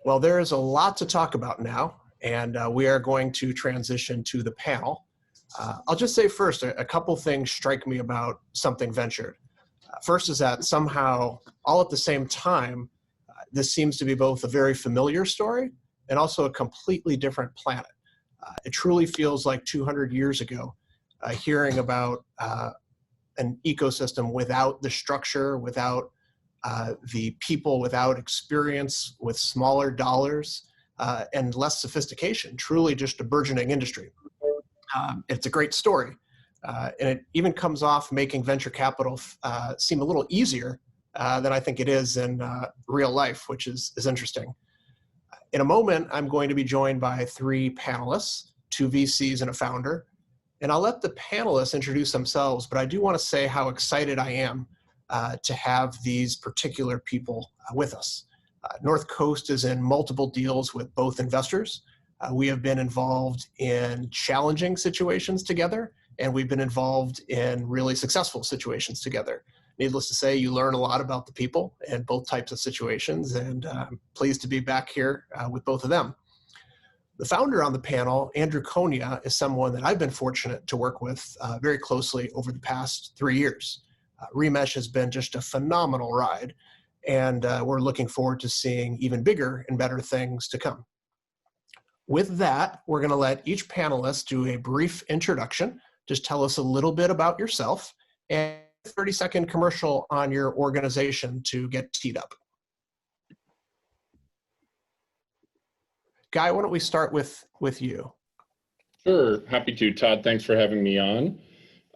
Well, there is a lot to talk about now, and we are going to transition to the panel. I'll just say first, a couple things strike me about Something Ventured. First is that somehow, all at the same time, this seems to be both a very familiar story and also a completely different planet. It truly feels like 200 years ago, hearing about an ecosystem without the structure, without the people, without experience, with smaller dollars and less sophistication, truly just a burgeoning industry. It's a great story. And it even comes off making venture capital seem a little easier than I think it is in real life, which is interesting. In a moment, I'm going to be joined by three panelists, two VCs and a founder. And I'll let the panelists introduce themselves, but I do want to say how excited I am to have these particular people with us. North Coast is in multiple deals with both investors. We have been involved in challenging situations together, and we've been involved in really successful situations together. Needless to say, you learn a lot about the people in both types of situations, and I'm pleased to be back here with both of them. The founder on the panel, Andrew Konya, is someone that I've been fortunate to work with very closely over the past 3 years. Remesh has been just a phenomenal ride, and we're looking forward to seeing even bigger and better things to come. With that, we're going to let each panelist do a brief introduction. Just tell us a little bit about yourself and a 30-second commercial on your organization to get teed up. Guy, why don't we start with you? Sure, happy to. Todd, thanks for having me on.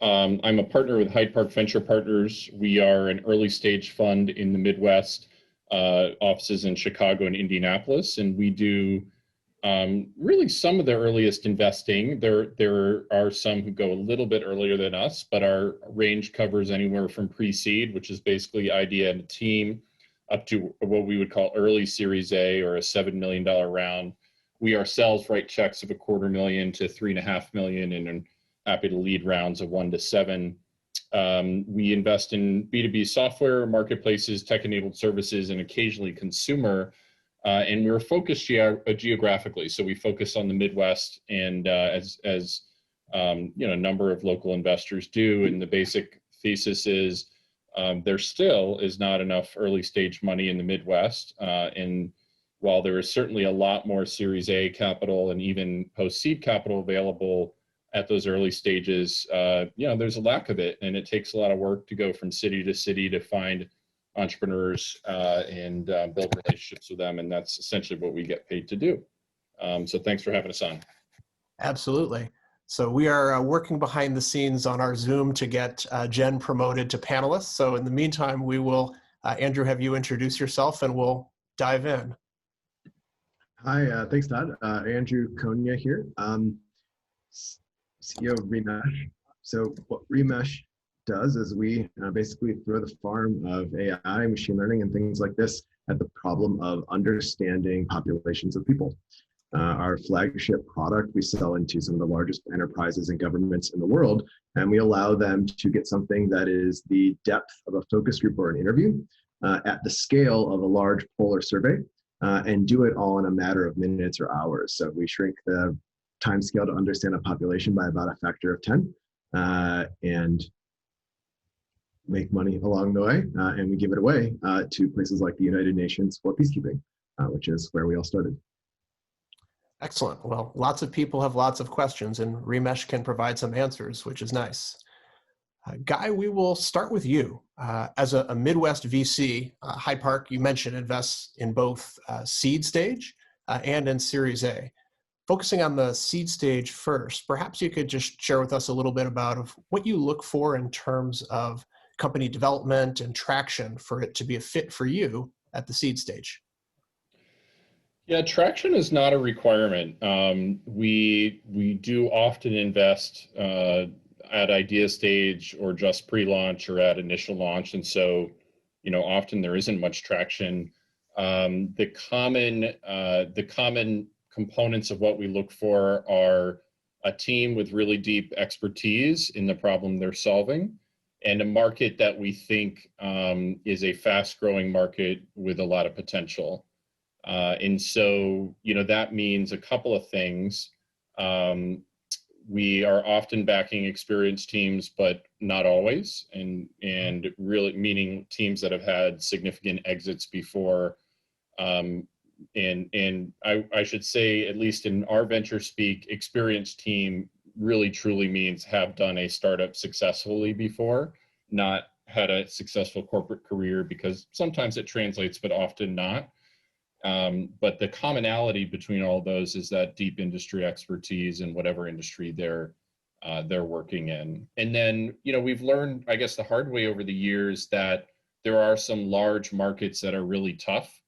I'm a partner with Hyde Park Venture Partners. We are an early stage fund in the Midwest, offices in Chicago and Indianapolis, and we do really some of the earliest investing. There are some who go a little bit earlier than us, but our range covers anywhere from pre-seed, which is basically idea and a team, up to what we would call early Series A or a $7 million round. We ourselves write checks of $250,000 to $3.5 million, and happy to lead rounds of 1 to 7. We invest in B2B software, marketplaces, tech-enabled services, and occasionally consumer. And we're focused geographically, so we focus on the Midwest, and as you know, a number of local investors do. And the basic thesis is there still is not enough early stage money in the Midwest, and while there is certainly a lot more Series A capital and even post-seed capital available at those early stages, you know, there's a lack of it, and it takes a lot of work to go from city to city to find entrepreneurs and build relationships with them, and that's essentially what we get paid to do. So thanks for having us on. Absolutely. So we are working behind the scenes on our Zoom to get Jen promoted to panelist. So in the meantime, we will, Andrew, have you introduce yourself and we'll dive in. Hi, thanks, Todd. Andrew Konya here, CEO of Remesh. So what Remesh does is we basically throw the farm of AI, machine learning, and things like this at the problem of understanding populations of people. Our flagship product we sell into some of the largest enterprises and governments in the world, and we allow them to get something that is the depth of a focus group or an interview at the scale of a large polar survey, and do it all in a matter of minutes or hours. So we shrink the time scale to understand a population by about a factor of 10, and make money along the way, and we give it away to places like the United Nations for peacekeeping, which is where we all started. Excellent. Well, lots of people have lots of questions, and Remesh can provide some answers, which is nice. Guy, we will start with you. As a Midwest VC, Hyde Park, you mentioned, invests in both seed stage and in Series A. Focusing on the seed stage first, perhaps you could just share with us a little bit about what you look for in terms of company development and traction for it to be a fit for you at the seed stage. Yeah, traction is not a requirement. We do often invest at idea stage or just pre-launch or at initial launch, and so, you know, often there isn't much traction. The common components of what we look for are a team with really deep expertise in the problem they're solving, and a market that we think is a fast-growing market with a lot of potential. And so, that means a couple of things. We are often backing experienced teams, but not always, and really meaning teams that have had significant exits before. And I should say, at least in our venture speak, experienced team really truly means have done a startup successfully before, not had a successful corporate career, because sometimes it translates, but often not. But the commonality between all those is that deep industry expertise in whatever industry they're working in. And then, we've learned, I guess, the hard way over the years that there are some large markets that are really tough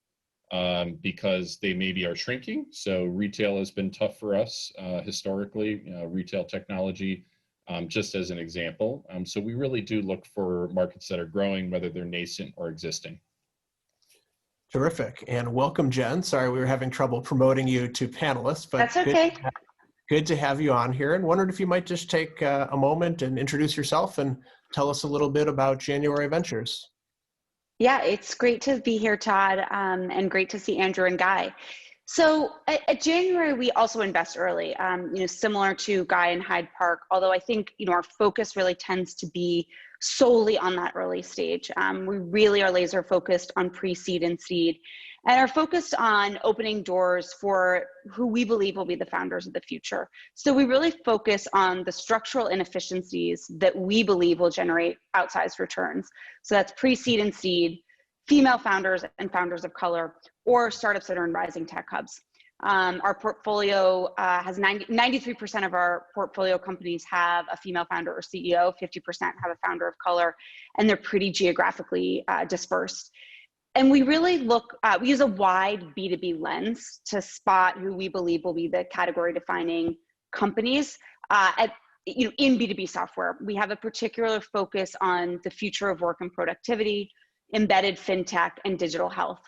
because they maybe are shrinking. So retail has been tough for us historically, retail technology, just as an example. So we really do look for markets that are growing, whether they're nascent or existing. Terrific. And welcome, Jen. Sorry, we were having trouble promoting you to panelists, but that's okay. Good to have you on here, and wondered if you might just take a moment and introduce yourself and tell us a little bit about January Ventures. Yeah, it's great to be here, Todd, and great to see Andrew and Guy. So at January, we also invest early, similar to Guy and Hyde Park, although I think, our focus really tends to be solely on that early stage. We really are laser focused on pre-seed and seed, and are focused on opening doors for who we believe will be the founders of the future. So we really focus on the structural inefficiencies that we believe will generate outsized returns. So that's pre-seed and seed, female founders and founders of color, or startups that are in rising tech hubs. Our portfolio has 93% of our portfolio companies have a female founder or CEO, 50% have a founder of color, and they're pretty geographically dispersed. And we really we use a wide B2B lens to spot who we believe will be the category defining companies in B2B software. We have a particular focus on the future of work and productivity, embedded fintech, and digital health.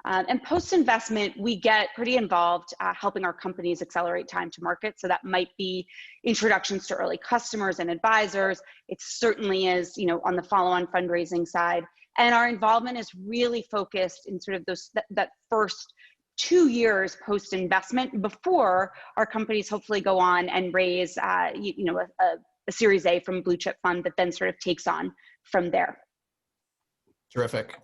And post-investment, we get pretty involved helping our companies accelerate time to market. So that might be introductions to early customers and advisors. It certainly is, on the follow-on fundraising side. And our involvement is really focused in sort of that first 2 years post-investment before our companies hopefully go on and raise, a Series A from a blue chip fund that then sort of takes on from there. Terrific.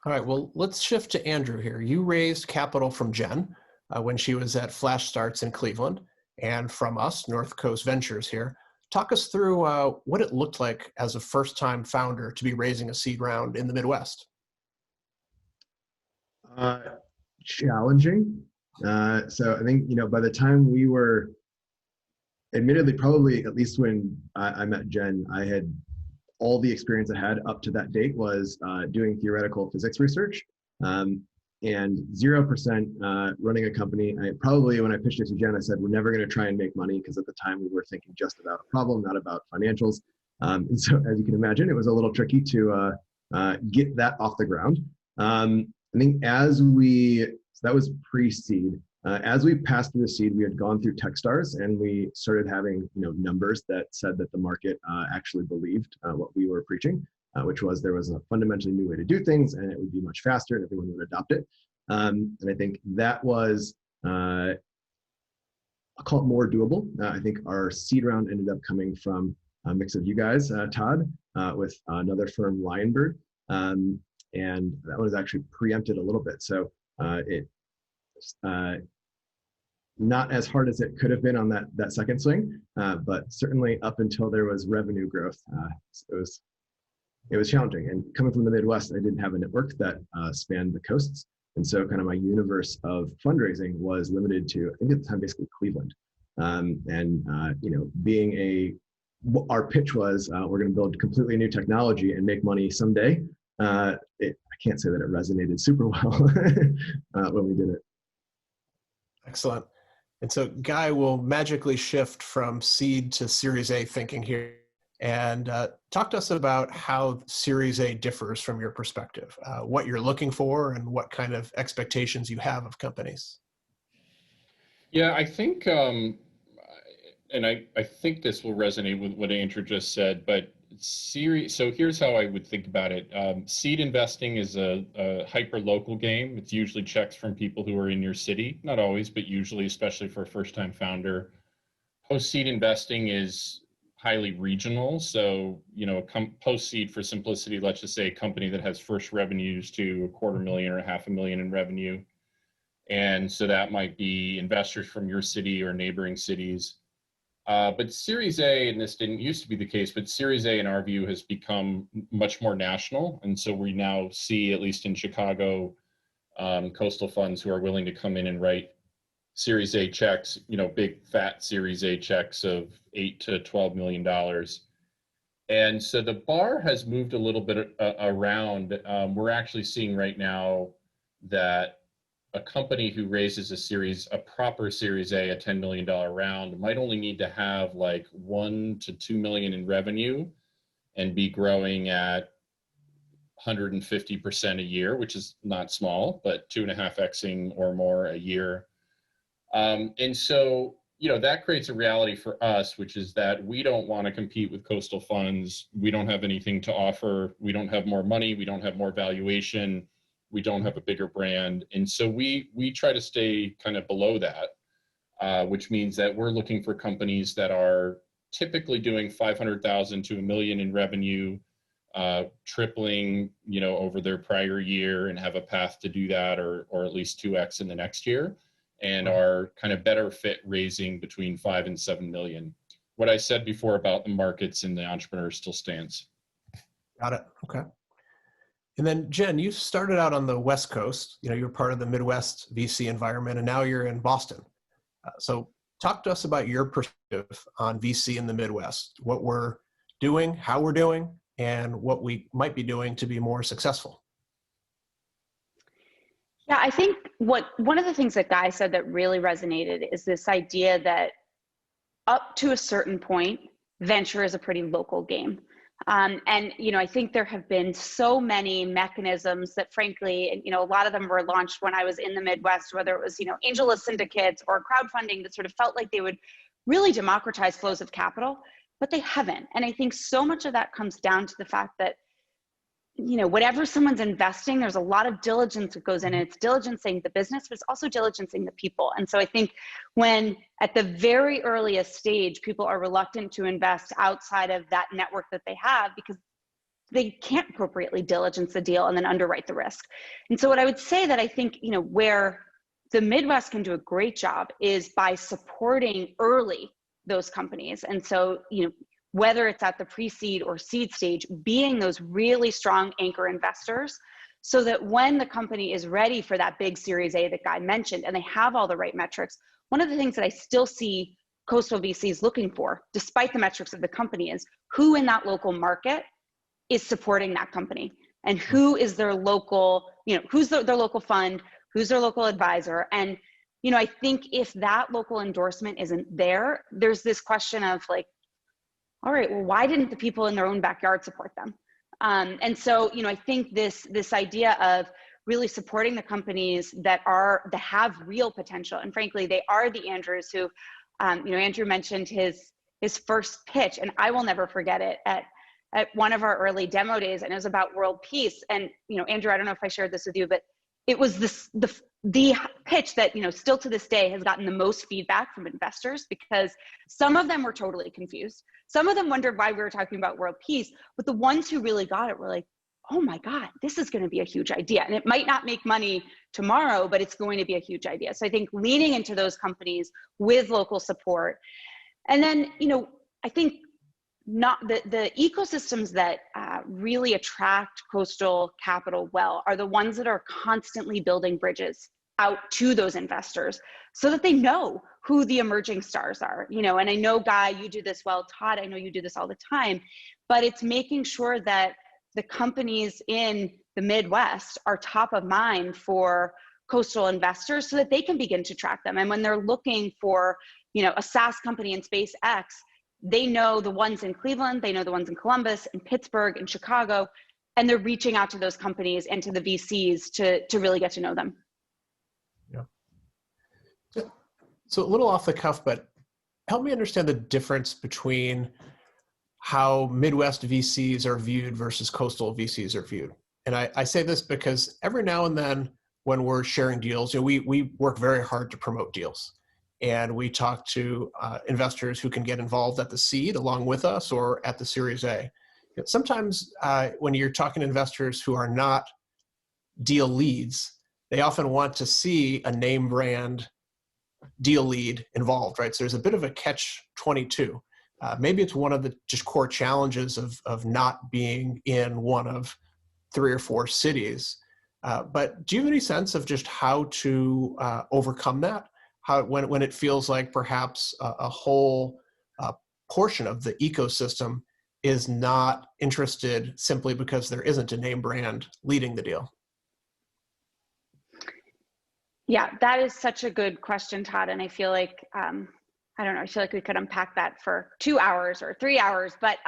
All right, well, let's shift to Andrew here. You raised capital from Jen when she was at Flash Starts in Cleveland, and from us, North Coast Ventures here. Talk us through what it looked like as a first-time founder to be raising a seed round in the Midwest. Challenging. So I think, by the time we were, admittedly, probably at least when I met Jen, I had all the experience I had up to that date was doing theoretical physics research, and 0% running a company. Probably when I pitched it to Jen, I said, we're never going to try and make money, because at the time we were thinking just about a problem, not about financials. And so, as you can imagine, it was a little tricky to get that off the ground. I think so that was pre-seed. As we passed through the seed, we had gone through Techstars, and we started having numbers that said that the market actually believed what we were preaching, which was there was a fundamentally new way to do things, and it would be much faster, and everyone would adopt it. And I think that was, I'll call it more doable. I think our seed round ended up coming from a mix of you guys, Todd, with another firm, Lionbird, and that was actually preempted a little bit. So not as hard as it could have been on that second swing, but certainly up until there was revenue growth, it was challenging. And coming from the Midwest, I didn't have a network that spanned the coasts. And so kind of my universe of fundraising was limited to, I think at the time, basically Cleveland. Being our pitch was, we're going to build completely new technology and make money someday. I can't say that it resonated super well when we did it. Excellent. And so Guy will magically shift from seed to Series A thinking here, and talk to us about how Series A differs from your perspective, what you're looking for and what kind of expectations you have of companies. Yeah, I think, and I think this will resonate with what Andrew just said, but So here's how I would think about it. Seed investing is a hyper-local game. It's usually checks from people who are in your city. Not always, but usually, especially for a first-time founder. Post-seed investing is highly regional. So, post-seed, for simplicity, let's just say a company that has first revenues to $250,000 or $500,000 in revenue. And so that might be investors from your city or neighboring cities. But Series A, and this didn't used to be the case, but Series A, in our view, has become much more national. And so we now see, at least in Chicago, coastal funds who are willing to come in and write Series A checks, big fat Series A checks of $8 to $12 million. And so the bar has moved a little bit around. We're actually seeing right now that a company who raises a proper Series A, a $10 million round, might only need to have like 1 to 2 million in revenue and be growing at 150% a year, which is not small, but 2.5xing or more a year. And so, that creates a reality for us, which is that we don't want to compete with coastal funds. We don't have anything to offer. We don't have more money. We don't have more valuation. We don't have a bigger brand. And so we try to stay kind of below that, which means that we're looking for companies that are typically doing 500,000 to $1 million in revenue, tripling, over their prior year, and have a path to do that, or at least 2x in the next year, and are kind of better fit raising between 5 and 7 million. What I said before about the markets and the entrepreneurs still stands. Got it. Okay. And then Jen, you started out on the West Coast. You're part of the Midwest VC environment, and now you're in Boston. So talk to us about your perspective on VC in the Midwest, what we're doing, how we're doing, and what we might be doing to be more successful. Yeah, I think one of the things that Guy said that really resonated is this idea that up to a certain point, venture is a pretty local game. And, I think there have been so many mechanisms that frankly, a lot of them were launched when I was in the Midwest, whether it was, angel syndicates or crowdfunding, that sort of felt like they would really democratize flows of capital, but they haven't. And I think so much of that comes down to the fact that, whatever someone's investing, there's a lot of diligence that goes in, and it's diligencing the business, but it's also diligencing the people. And so I think when at the very earliest stage, people are reluctant to invest outside of that network that they have because they can't appropriately diligence the deal and then underwrite the risk. And so what I would say that I think, where the Midwest can do a great job is by supporting early those companies. And so, whether it's at the pre-seed or seed stage, being those really strong anchor investors so that when the company is ready for that big Series A that Guy mentioned and they have all the right metrics, one of the things that I still see coastal VCs looking for, despite the metrics of the company, is who in that local market is supporting that company and who is their local, who's their local fund, who's their local advisor. And, I think if that local endorsement isn't there, there's this question of like, all right, well, why didn't the people in their own backyard support them? And so, I think this idea of really supporting the companies that have real potential, and frankly, they are the Andrews who, Andrew mentioned his first pitch, and I will never forget it at one of our early demo days, and it was about world peace. And Andrew, I don't know if I shared this with you, but it was the pitch that, still to this day has gotten the most feedback from investors, because some of them were totally confused. Some of them wondered why we were talking about world peace, but the ones who really got it were like, oh my God, this is going to be a huge idea. And it might not make money tomorrow, but it's going to be a huge idea. So I think leaning into those companies with local support. And then, I think not the ecosystems that really attract coastal capital well are the ones that are constantly building bridges out to those investors so that they know who the emerging stars are, and I know, Guy, you do this well. Todd, I know you do this all the time, but it's making sure that the companies in the Midwest are top of mind for coastal investors so that they can begin to track them. And when they're looking for, a SaaS company in space X, they know the ones in Cleveland, they know the ones in Columbus, in Pittsburgh, in Chicago, and they're reaching out to those companies and to the VCs to really get to know them. Yeah. So a little off the cuff, but help me understand the difference between how Midwest VCs are viewed versus coastal VCs are viewed. And I say this because every now and then when we're sharing deals, we work very hard to promote deals. And we talk to investors who can get involved at the seed along with us or at the Series A. Sometimes when you're talking to investors who are not deal leads, they often want to see a name brand deal lead involved, right? So there's a bit of a catch-22. Maybe it's one of the just core challenges of not being in one of 3 or 4 cities. But do you have any sense of just how to overcome that? How when it feels like perhaps a whole portion of the ecosystem is not interested simply because there isn't a name brand leading the deal? Yeah, that is such a good question, Todd. And I feel like, I don't know, I feel like we could unpack that for 2 hours or 3 hours. But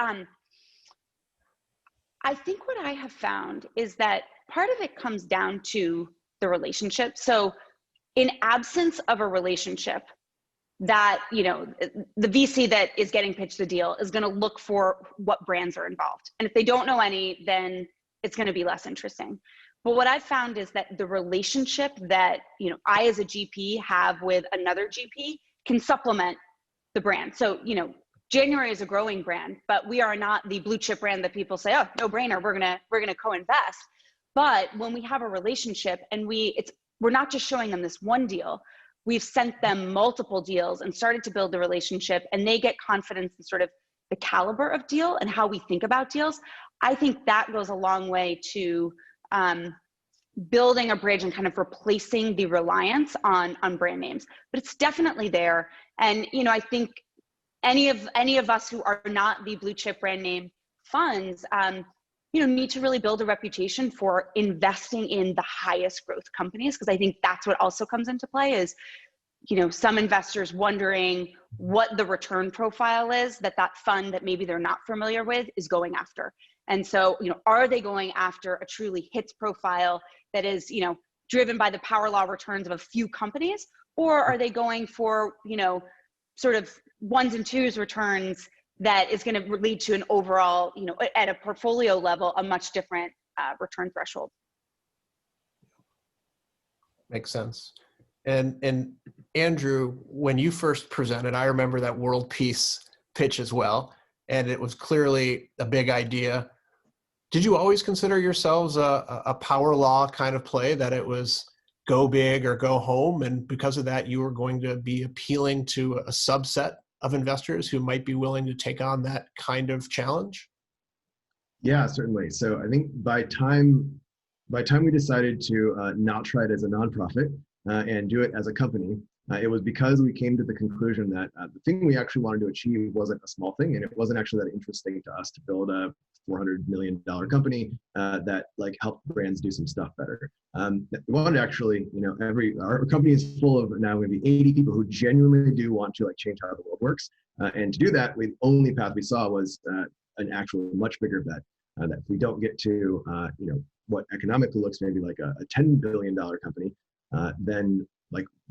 I think what I have found is that part of it comes down to the relationship. So in absence of a relationship, that, the VC that is getting pitched the deal is going to look for what brands are involved. And if they don't know any, then it's going to be less interesting. But what I've found is that the relationship that, I as a GP have with another GP can supplement the brand. So, January is a growing brand, but we are not the blue chip brand that people say, oh, no brainer, we're gonna co-invest. But when we have a relationship and we're not just showing them this one deal, we've sent them multiple deals and started to build the relationship, and they get confidence in sort of the caliber of deal and how we think about deals. I think that goes a long way to building a bridge and kind of replacing the reliance on brand names. But it's definitely there. And, I think any of us who are not the blue chip brand name funds, need to really build a reputation for investing in the highest growth companies. Because I think that's what also comes into play is, some investors wondering what the return profile is that fund that maybe they're not familiar with is going after. And so, are they going after a truly hits profile that is, driven by the power law returns of a few companies? Or are they going for, sort of ones and twos returns that is going to lead to an overall, at a portfolio level, a much different return threshold? Makes sense. And Andrew, when you first presented, I remember that world peace pitch as well. And it was clearly a big idea. Did you always consider yourselves a power law kind of play, that it was go big or go home? And because of that, you were going to be appealing to a subset of investors who might be willing to take on that kind of challenge? Yeah, certainly. So I think by time we decided to not try it as a nonprofit and do it as a company, it was because we came to the conclusion that the thing we actually wanted to achieve wasn't a small thing, and it wasn't actually that interesting to us to build a $400 million company that helped brands do some stuff better. We wanted to actually, our company is full of now maybe 80 people who genuinely do want to change how the world works. And to do that, the only path we saw was an actual much bigger bet. That if we don't get to, what economically looks maybe like a $10 billion company, then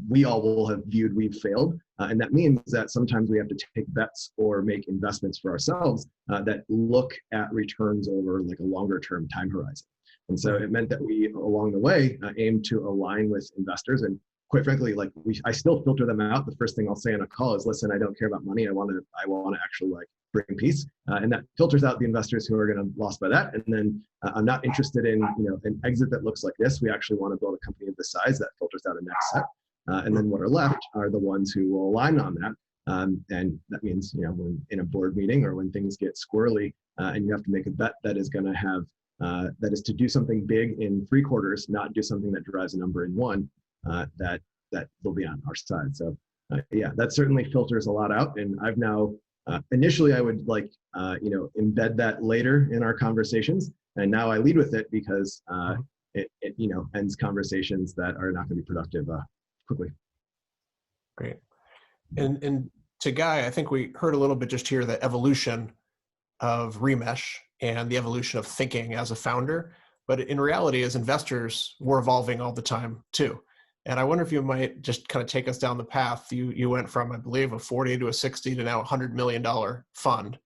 we all will have viewed we've failed. And that means that sometimes we have to take bets or make investments for ourselves that look at returns over a longer term time horizon. And so it meant that we, along the way, aimed to align with investors. And quite frankly, I still filter them out. The first thing I'll say on a call is, listen, I don't care about money. I want to actually bring peace. And that filters out the investors who are going to be lost by that. And then I'm not interested in, an exit that looks like this. We actually want to build a company of this size. That filters out a next set. And then what are left are the ones who will align on that. And that means, when in a board meeting or when things get squirrely and you have to make a bet that is going to have, that is to do something big in 3 quarters, not do something that drives a number in 1, that will be on our side. So yeah, that certainly filters a lot out. And I've now, initially I would embed that later in our conversations. And now I lead with it because it ends conversations that are not going to be productive quickly. Great. And to Guy, I think we heard a little bit just here the evolution of Remesh and the evolution of thinking as a founder. But in reality, as investors, we're evolving all the time too. And I wonder if you might just kind of take us down the path. You went from, I believe, a 40 to a 60 to now $100 million fund.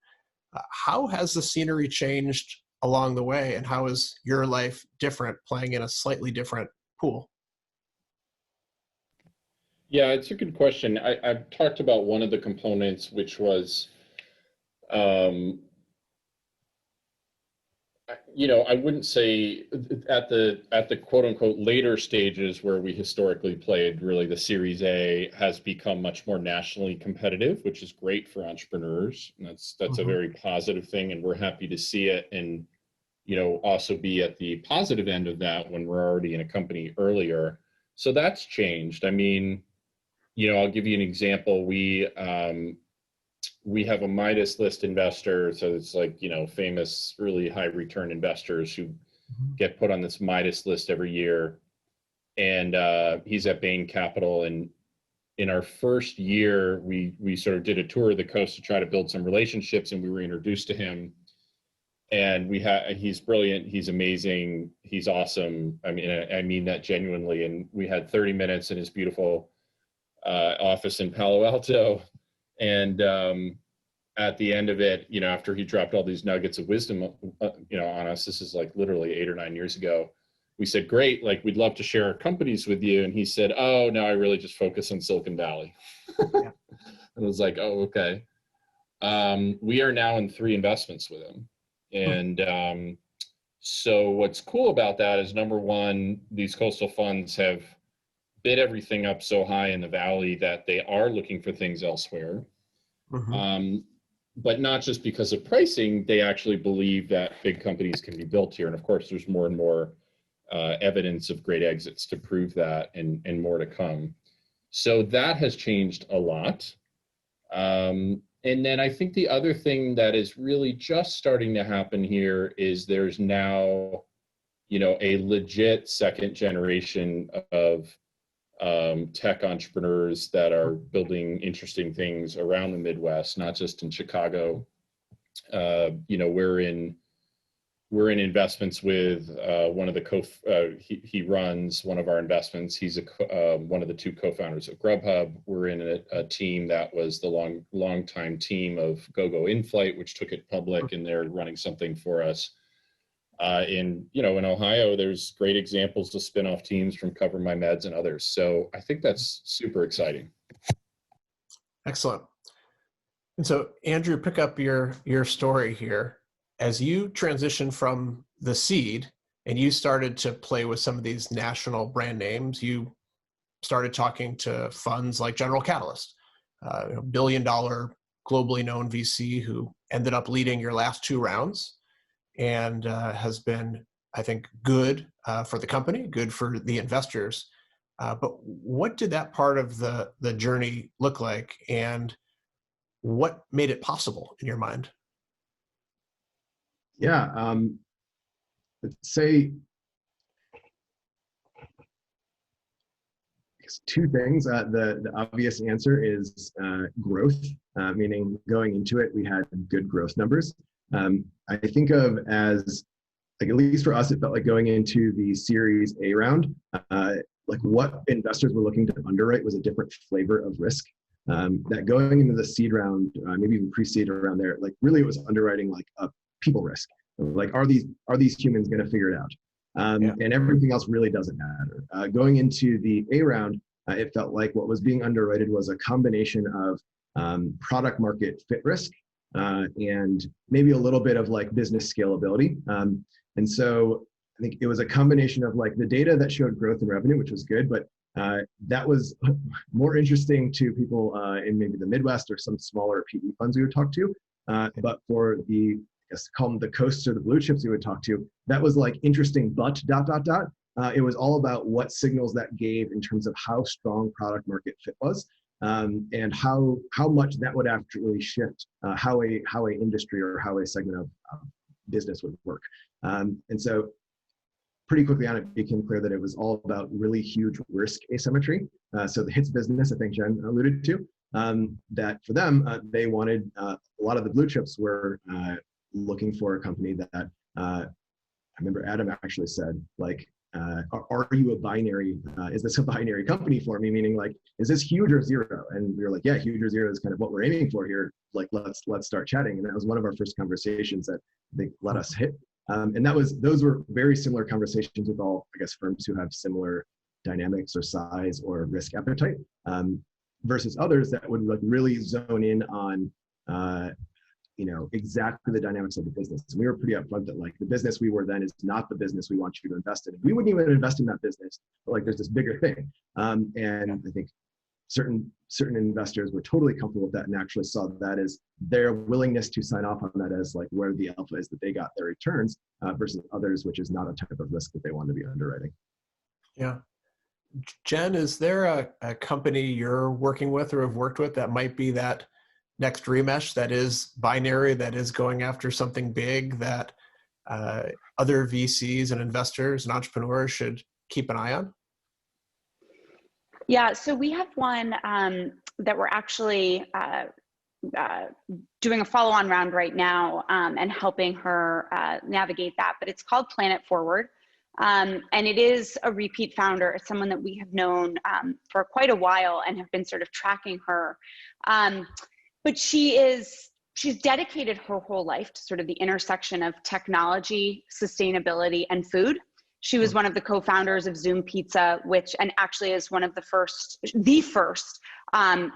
How has the scenery changed along the way, and how is your life different playing in a slightly different pool? Yeah, it's a good question. I've talked about one of the components, which was, um, I wouldn't say at the quote unquote later stages where we historically played, really the Series A has become much more nationally competitive, which is great for entrepreneurs. And that's a Mhm. very positive thing, and we're happy to see it. And also be at the positive end of that when we're already in a company earlier. So that's changed. I mean, I'll give you an example. We have a Midas list investor, so it's like famous, really high return investors who get put on this Midas list every year, and he's at Bain Capital. And in our first year, we sort of did a tour of the coast to try to build some relationships, and we were introduced to him. And he's brilliant, he's amazing, he's awesome. I mean that genuinely. And we had 30 minutes in his beautiful office in Palo Alto. And at the end of it, after he dropped all these nuggets of wisdom, on us, this is like literally 8 or 9 years ago, we said, great, like we'd love to share our companies with you. And he said, oh, no, I really just focus on Silicon Valley. Yeah. And I was like, oh, okay. We are now in 3 investments with him. And so what's cool about that is, number one, these coastal funds have bid everything up so high in the valley that they are looking for things elsewhere. Mhm. But not just because of pricing, they actually believe that big companies can be built here. And of course, there's more and more evidence of great exits to prove that, and more to come. So that has changed a lot. And then I think the other thing that is really just starting to happen here is there's now, a legit second generation of tech entrepreneurs that are building interesting things around the Midwest, not just in Chicago. We're in investments with one of the he runs one of our investments. He's one of the 2 co-founders of Grubhub. We're in a team that was the long time team of GoGo InFlight, which took it public, and they're running something for us. In Ohio, there's great examples of spinoff teams from Cover My Meds and others. So I think that's super exciting. Excellent. And so, Andrew, pick up your story here. As you transition from the seed and you started to play with some of these national brand names, you started talking to funds like General Catalyst, billion-dollar, globally known VC who ended up leading your last 2 rounds, and has been, I think, good for the company, good for the investors. But what did that part of the journey look like, and what made it possible in your mind? Yeah, let's say 2 things. The obvious answer is growth, meaning going into it, we had good growth numbers. I think of as, like, at least for us, it felt like going into the Series A round, like what investors were looking to underwrite was a different flavor of risk. That going into the seed round, maybe even pre-seed around there, like really it was underwriting like a people risk. Like, are these humans going to figure it out? And everything else really doesn't matter. Going into the A round, it felt like what was being underwritten was a combination of product market fit risk and maybe a little bit of like business scalability. And so I think it was a combination of like the data that showed growth in revenue, which was good, but that was more interesting to people in maybe the Midwest or some smaller PE funds we would talk to. But for the, I guess, call them the coasts or the blue chips we would talk to, that was like interesting, but ... It was all about what signals that gave in terms of how strong product market fit was, and how much that would actually shift how a industry or how a segment of business would work. And so pretty quickly on, it became clear that it was all about really huge risk asymmetry. So the HITS business, I think Jen alluded to, that for them, they wanted, a lot of the blue chips were looking for a company that, I remember Adam actually said, like, are you a binary, is this a binary company for me? Meaning like, is this huge or zero? And we were like, yeah, huge or zero is kind of what we're aiming for here. Like, let's start chatting. And that was one of our first conversations that they let us hit. And those were very similar conversations with all, I guess, firms who have similar dynamics or size or risk appetite, versus others that would like really zone in on, exactly the dynamics of the business. And we were pretty upfront that like the business we were then is not the business we want you to invest in. We wouldn't even invest in that business, but like there's this bigger thing. And I think certain investors were totally comfortable with that and actually saw that as their willingness to sign off on that as like where the alpha is that they got their returns, versus others, which is not a type of risk that they want to be underwriting. Yeah. Jen, is there a company you're working with or have worked with that might be that next remesh that is binary, that is going after something big that other VCs and investors and entrepreneurs should keep an eye on? Yeah, so we have one that we're actually doing a follow-on round right now and helping her navigate that, but it's called Planet Forward. And it is a repeat founder. It's someone that we have known for quite a while and have been sort of tracking her. But she's dedicated her whole life to sort of the intersection of technology, sustainability, and food. She was one of the co-founders of Zoom Pizza, and actually is one of the first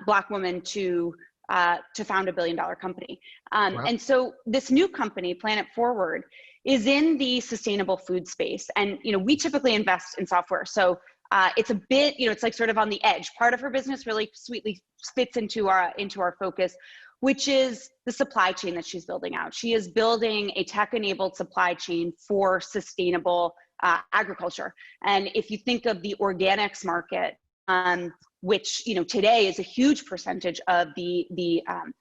Black woman to found $1 billion company. Wow. And so this new company, Planet Forward, is in the sustainable food space. And we typically invest in software, so it's a bit, it's like sort of on the edge. Part of her business really sweetly fits into our focus, which is the supply chain that she's building out. She is building a tech-enabled supply chain for sustainable agriculture. And if you think of the organics market, which today is a huge percentage of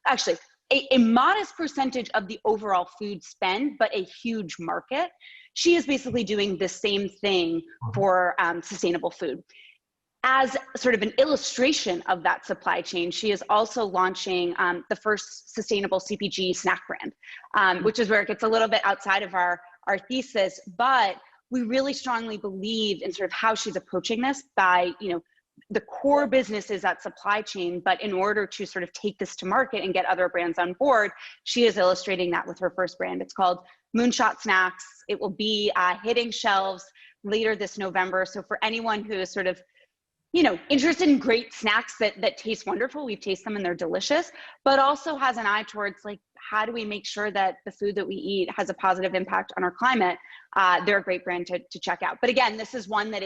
actually a modest percentage of the overall food spend, but a huge market. She is basically doing the same thing for sustainable food. As sort of an illustration of that supply chain, she is also launching the first sustainable CPG snack brand, which is where it gets a little bit outside of our thesis, but we really strongly believe in sort of how she's approaching this by, the core business is that supply chain, but in order to sort of take this to market and get other brands on board, she is illustrating that with her first brand. It's called Moonshot Snacks. It will be hitting shelves later this November. So for anyone who is sort of, interested in great snacks that taste wonderful, we've tasted them and they're delicious, but also has an eye towards like, how do we make sure that the food that we eat has a positive impact on our climate? They're a great brand to check out. But again, this is one that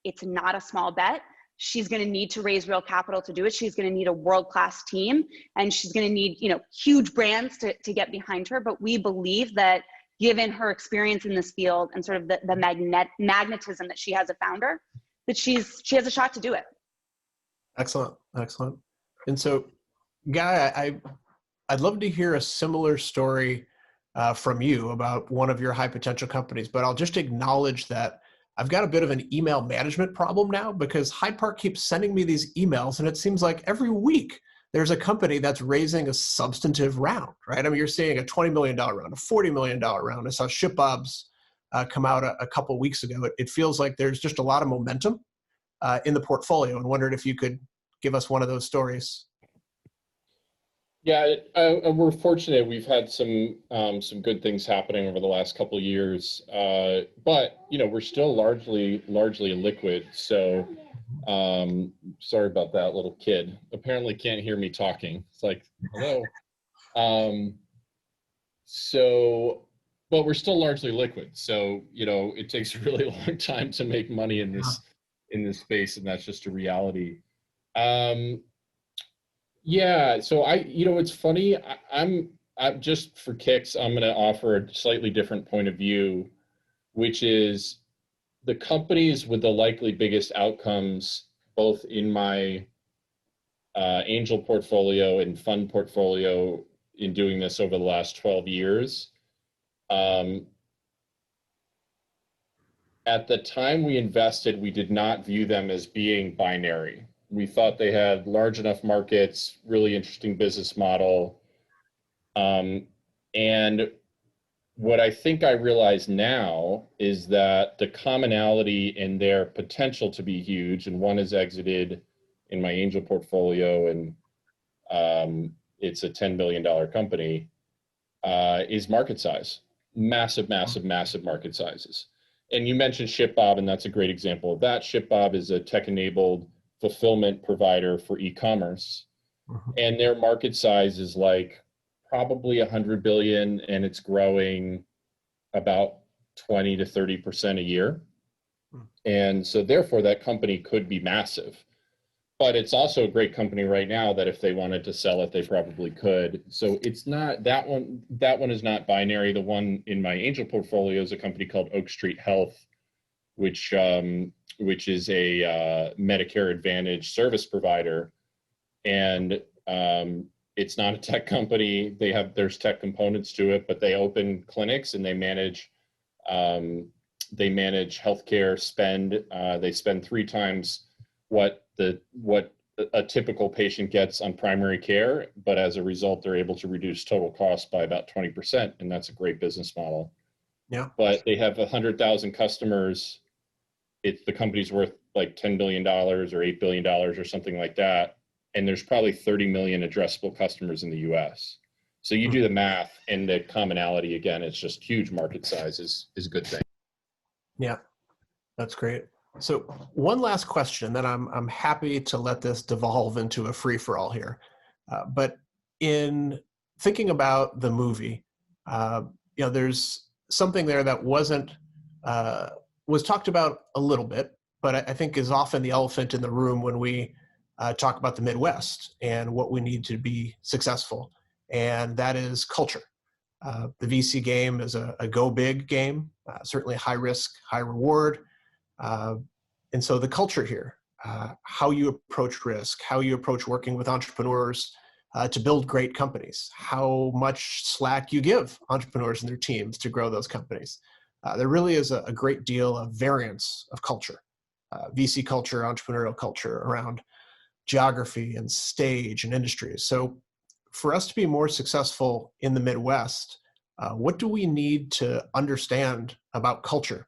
it's not a small bet. She's going to need to raise real capital to do it. She's going to need a world-class team, and she's going to need, huge brands to get behind her. But we believe that given her experience in this field and sort of the magnetism that she has a founder, that she has a shot to do it. Excellent. And so, Guy, I'd love to hear a similar story from you about one of your high potential companies, but I'll just acknowledge that I've got a bit of an email management problem now because Hyde Park keeps sending me these emails, and it seems like every week there's a company that's raising a substantive round, right? I mean, you're seeing a $20 million round, a $40 million round. I saw ShipBob's come out a couple of weeks ago. It feels like there's just a lot of momentum in the portfolio, and wondered if you could give us one of those stories. Yeah, we're fortunate. We've had some good things happening over the last couple of years, but we're still largely liquid. So sorry about that, little kid. Apparently can't hear me talking. It's like, hello. But we're still largely liquid. So it takes a really long time to make money in this space, and that's just a reality. Yeah, so it's funny. I'm just for kicks, I'm going to offer a slightly different point of view, which is the companies with the likely biggest outcomes, both in my angel portfolio and fund portfolio in doing this over the last 12 years. At the time we invested, we did not view them as being binary. We thought they had large enough markets, really interesting business model. And what I think I realize now is that the commonality in their potential to be huge, and one is exited in my angel portfolio, and it's a $10 billion company, is market size. Massive, massive, massive market sizes. And you mentioned ShipBob, and that's a great example of that. ShipBob is a tech-enabled fulfillment provider for e-commerce, and their market size is like probably 100 billion, and it's growing about 20 to 30% a year. And so therefore that company could be massive, but it's also a great company right now that if they wanted to sell it, they probably could. So it's not that one is not binary. The one in my angel portfolio is a company called Oak Street Health, which is a Medicare Advantage service provider. And it's not a tech company. There's tech components to it, but they open clinics and they manage healthcare spend. They spend 3 times what a typical patient gets on primary care, but as a result, they're able to reduce total cost by about 20%, and that's a great business model. Yeah. But they have 100,000 customers. The company's worth like $10 billion or $8 billion or something like that. And there's probably 30 million addressable customers in the US. So you do the math, and the commonality, again, it's just huge market size is a good thing. Yeah, that's great. So one last question, then I'm happy to let this devolve into a free-for-all here. But in thinking about the movie, there's something there that was talked about a little bit, but I think is often the elephant in the room when we talk about the Midwest and what we need to be successful, and that is culture. The VC game is a go big game, certainly high risk, high reward. And so the culture here, how you approach risk, how you approach working with entrepreneurs to build great companies, how much slack you give entrepreneurs and their teams to grow those companies. There really is a great deal of variance of culture, VC culture, entrepreneurial culture around geography and stage and industries. So for us to be more successful in the Midwest, what do we need to understand about culture?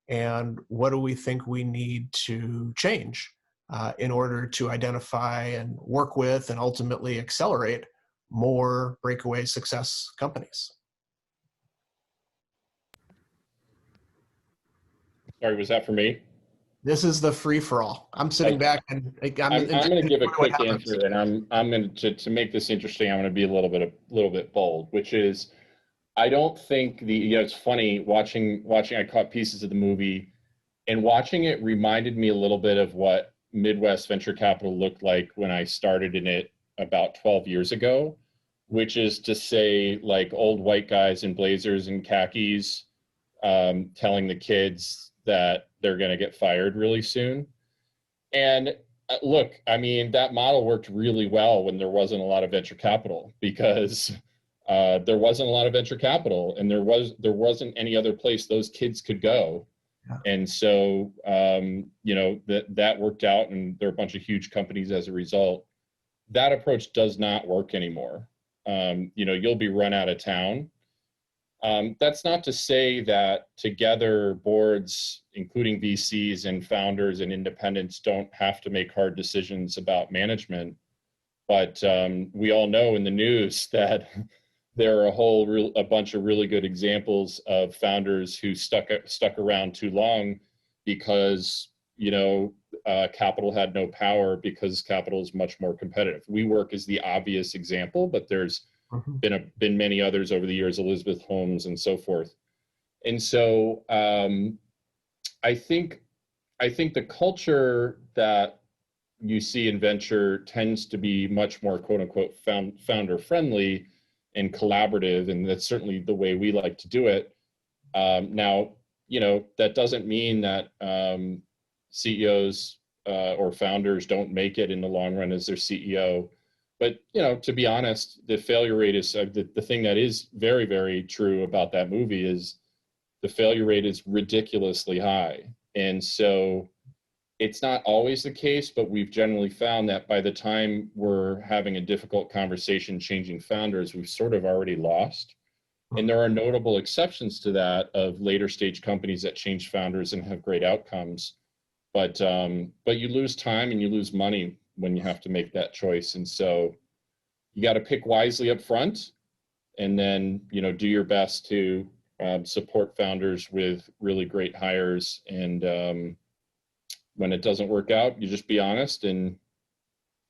And what do we think we need to change in order to identify and work with and ultimately accelerate more breakaway success companies? Sorry, was that for me? This is the free-for-all. I'm sitting back and I'm going to give a quick answer, and I'm going to make this interesting. I'm going to be a little bit bold, which is, I don't think it's funny watching. I caught pieces of the movie, and watching it reminded me a little bit of what Midwest venture capital looked like when I started in it about 12 years ago, which is to say, like old white guys in blazers and khakis telling the kids that they're going to get fired really soon. And look, I mean, that model worked really well when there wasn't a lot of venture capital, because there wasn't a lot of venture capital, and there wasn't any other place those kids could go. Yeah. And so, that worked out, and there are a bunch of huge companies as a result. That approach does not work anymore. You'll be run out of town. That's not to say that together boards, including VCs and founders and independents, don't have to make hard decisions about management. But we all know in the news that there are a bunch of really good examples of founders who stuck around too long because capital had no power, because capital is much more competitive. WeWork is the obvious example, but there's been many others over the years, Elizabeth Holmes and so forth. And so I think the culture that you see in venture tends to be much more quote unquote founder friendly and collaborative, and that's certainly the way we like to do it. Now, that doesn't mean that CEOs or founders don't make it in the long run as their CEO. But, to be honest, the failure rate is the thing that is very, very true about that movie is the failure rate is ridiculously high. And so it's not always the case, but we've generally found that by the time we're having a difficult conversation changing founders, we've sort of already lost. And there are notable exceptions to that of later stage companies that change founders and have great outcomes. But you lose time and you lose money when you have to make that choice. And so you got to pick wisely up front, and then, do your best to support founders with really great hires. And when it doesn't work out, you just be honest and,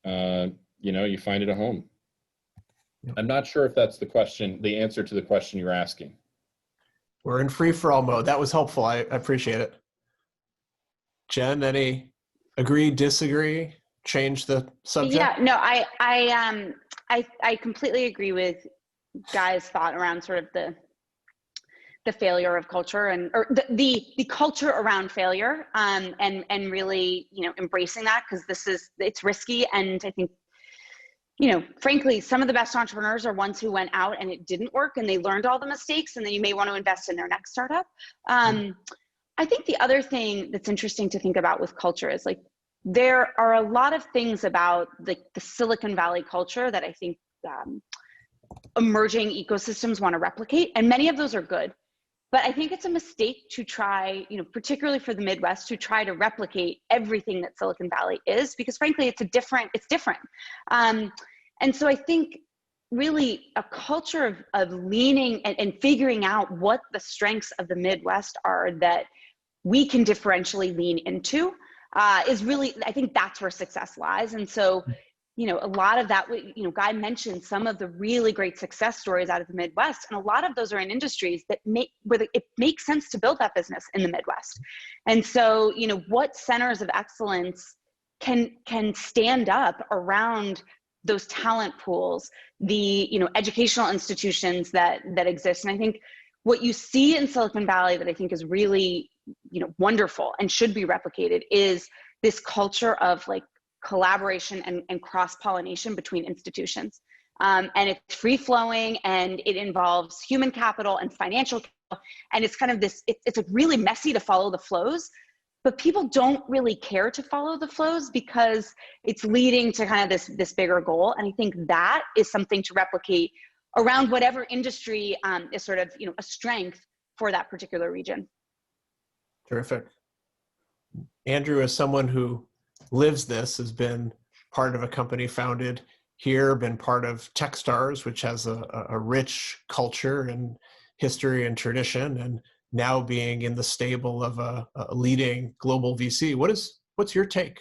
you find it a home. Yep. I'm not sure if that's the answer to the question you're asking. We're in free-for-all mode. That was helpful. I appreciate it. Jen, any agree, disagree, change the subject? Yeah, no, I completely agree with Guy's thought around sort of the failure of culture or the culture around failure, and really, embracing that, because it's risky. And I think, frankly, some of the best entrepreneurs are ones who went out and it didn't work and they learned all the mistakes, and then you may want to invest in their next startup. I think the other thing that's interesting to think about with culture is, like, there are a lot of things about the Silicon Valley culture that I think emerging ecosystems want to replicate, and many of those are good. But I think it's a mistake to try, particularly for the Midwest, to try to replicate everything that Silicon Valley is, because frankly, it's different. And so I think really a culture of leaning and figuring out what the strengths of the Midwest are that we can differentially lean into is really, I think that's where success lies. And so, a lot of that, Guy mentioned some of the really great success stories out of the Midwest, and a lot of those are in industries that it makes sense to build that business in the Midwest. And so, what centers of excellence can stand up around those talent pools, the educational institutions that exist. And I think what you see in Silicon Valley that I think is really wonderful and should be replicated is this culture of, like, collaboration and cross-pollination between institutions. And it's free-flowing, and it involves human capital and financial capital. And it's kind of this, it's really messy to follow the flows, but people don't really care to follow the flows because it's leading to kind of this bigger goal. And I think that is something to replicate around whatever industry is sort of, a strength for that particular region. Terrific. Andrew, as someone who lives this, has been part of a company founded here, been part of Techstars, which has a rich culture and history and tradition, and now being in the stable of a leading global VC. What's your take?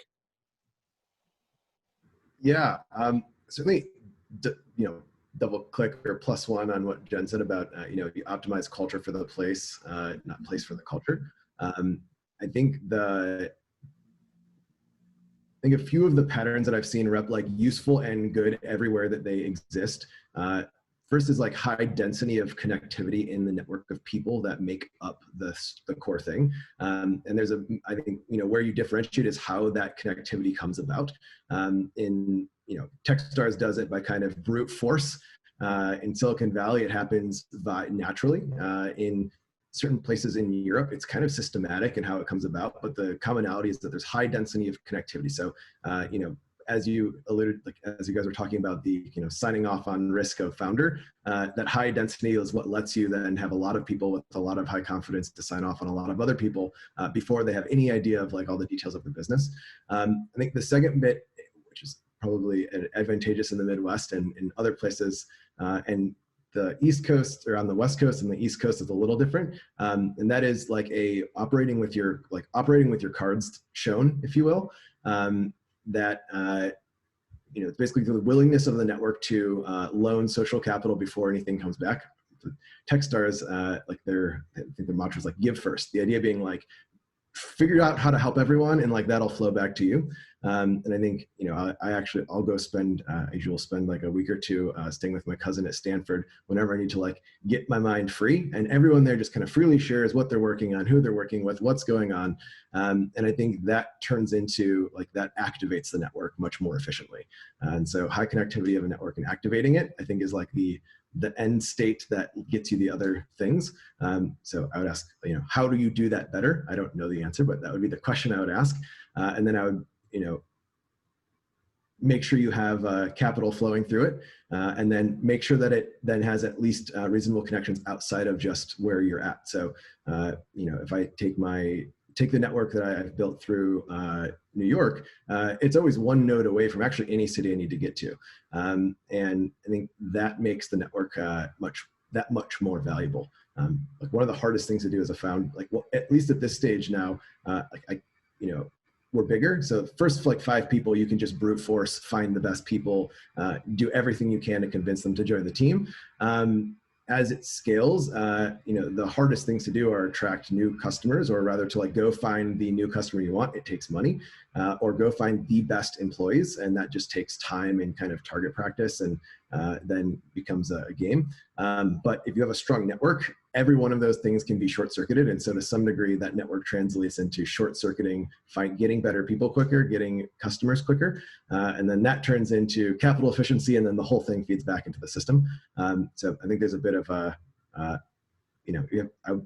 Yeah, certainly, double click or plus one on what Jen said about, you optimize culture for the place, not place for the culture. I think a few of the patterns that I've seen like useful and good everywhere that they exist. First is like high density of connectivity in the network of people that make up the core thing. And there's I think, where you differentiate is how that connectivity comes about. Techstars does it by kind of brute force. In Silicon Valley, it happens naturally. In certain places in Europe, it's kind of systematic in how it comes about, but the commonality is that there's high density of connectivity. So, as you alluded, like as you guys were talking about the, signing off on risk of founder, that high density is what lets you then have a lot of people with a lot of high confidence to sign off on a lot of other people before they have any idea of like all the details of the business. I think the second bit, which is probably advantageous in the Midwest and in other places, and the East Coast or on the West Coast and the East Coast is a little different. And that is like operating with your cards shown, if you will. It's basically the willingness of the network to loan social capital before anything comes back. Techstars, I think their mantra is like give first. The idea being like figure out how to help everyone, and like that'll flow back to you. And I think I'll go spend I usually spend like a week or two staying with my cousin at Stanford whenever I need to like get my mind free, and everyone there just kind of freely shares what they're working on, who they're working with, what's going on. And I think that turns into like that activates the network much more efficiently. And so high connectivity of a network and activating it, I think, is like the end state that gets you the other things. So I would ask, how do you do that better? I don't know the answer, but that would be the question I would ask. And then I would, make sure you have capital flowing through it, and then make sure that it then has at least reasonable connections outside of just where you're at. So, if I take the network that I've built through New York, it's always one node away from actually any city I need to get to. And I think that makes the network much more valuable. Like one of the hardest things to do as a found, at least at this stage now, we're bigger. So first, like 5 people, you can just brute force, find the best people, do everything you can to convince them to join the team. As it scales, the hardest things to do are attract new customers, or rather to go find the new customer you want. It takes money, or go find the best employees. And that just takes time and kind of target practice, and then becomes a game. But if you have a strong network, every one of those things can be short-circuited. And so to some degree, that network translates into short-circuiting, getting better people quicker, getting customers quicker. And then that turns into capital efficiency, and then the whole thing feeds back into the system. So I think there's a bit of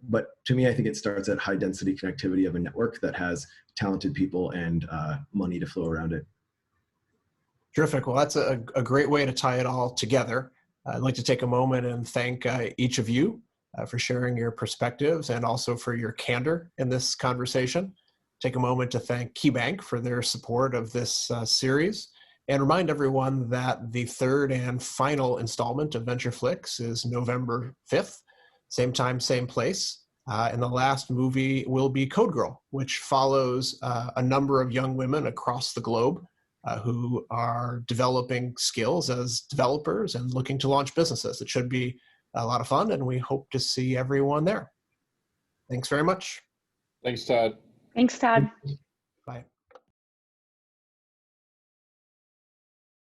but to me, I think it starts at high density connectivity of a network that has talented people and money to flow around it. Terrific. Well, that's a great way to tie it all together. I'd like to take a moment and thank each of you for sharing your perspectives, and also for your candor in this conversation. Take a moment to thank KeyBank for their support of this series, and remind everyone that the third and final installment of Venture Flicks is November 5th, same time, same place. And the last movie will be Code Girl, which follows a number of young women across the globe who are developing skills as developers and looking to launch businesses. It should be a lot of fun, and we hope to see everyone there. Thanks very much. Thanks, Todd. Thanks, Todd.